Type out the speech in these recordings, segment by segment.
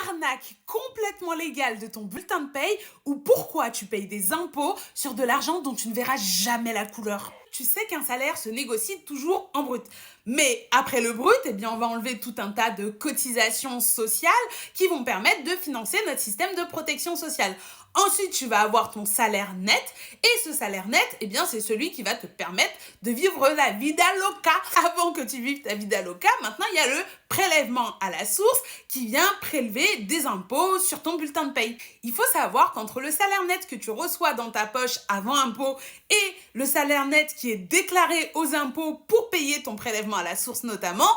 arnaque complètement légale de ton bulletin de paye ou pourquoi tu payes des impôts sur de l'argent dont tu ne verras jamais la couleur. Tu sais qu'un salaire se négocie toujours en brut. Mais après le brut, eh bien, on va enlever tout un tas de cotisations sociales qui vont permettre de financer notre système de protection sociale. Ensuite, tu vas avoir ton salaire net et ce salaire net, eh bien, c'est celui qui va te permettre de vivre la vida loca. Avant que tu vives ta vida loca, maintenant, il y a le prélèvement à la source qui vient prélever des impôts sur ton bulletin de paye. Il faut savoir qu'entre le salaire net que tu reçois dans ta poche avant impôt et le salaire net qui est déclaré aux impôts pour payer ton prélèvement à la source notamment,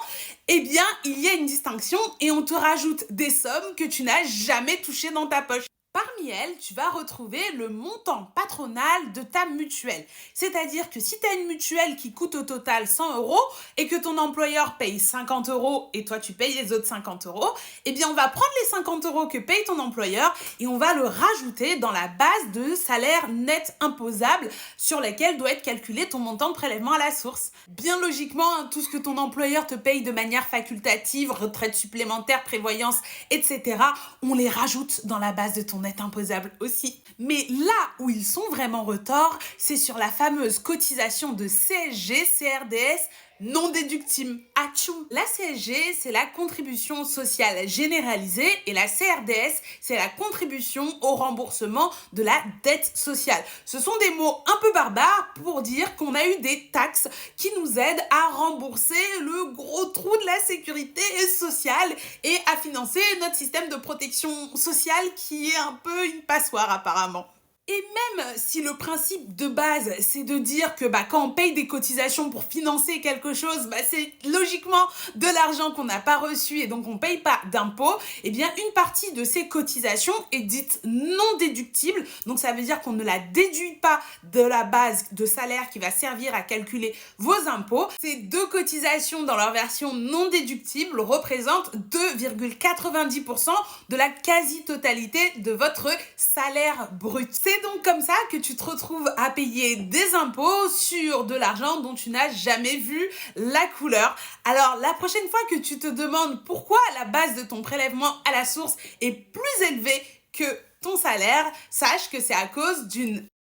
eh bien, il y a une distinction et on te rajoute des sommes que tu n'as jamais touchées dans ta poche. Parmi elles, tu vas retrouver le montant patronal de ta mutuelle. C'est-à-dire que si tu as une mutuelle qui coûte au total 100 euros et que ton employeur paye 50 euros et toi tu payes les autres 50 euros, eh bien on va prendre les 50 euros que paye ton employeur et on va le rajouter dans la base de salaire net imposable sur laquelle doit être calculé ton montant de prélèvement à la source. Bien logiquement, tout ce que ton employeur te paye de manière facultative, retraite supplémentaire, prévoyance, etc., on les rajoute dans la base de ton net imposable aussi. Mais là où ils sont vraiment retors, c'est sur la fameuse cotisation de CSG, CRDS non déductible. Atchoum. La CSG, c'est la contribution sociale généralisée et la CRDS, c'est la contribution au remboursement de la dette sociale. Ce sont des mots un peu barbares pour dire qu'on a eu des taxes qui nous aident à rembourser le gros trou de la sécurité sociale et à financer notre système de protection sociale qui est un peu une passoire apparemment. Et même si le principe de base, c'est de dire que quand on paye des cotisations pour financer quelque chose, c'est logiquement de l'argent qu'on n'a pas reçu et donc on ne paye pas d'impôts, eh bien une partie de ces cotisations est dite non déductible. Donc ça veut dire qu'on ne la déduit pas de la base de salaire qui va servir à calculer vos impôts. Ces deux cotisations dans leur version non déductible représentent 2,90% de la quasi-totalité de votre salaire brut. C'est donc comme ça que tu te retrouves à payer des impôts sur de l'argent dont tu n'as jamais vu la couleur. Alors, la prochaine fois que tu te demandes pourquoi la base de ton prélèvement à la source est plus élevée que ton salaire, sache que c'est à cause d'une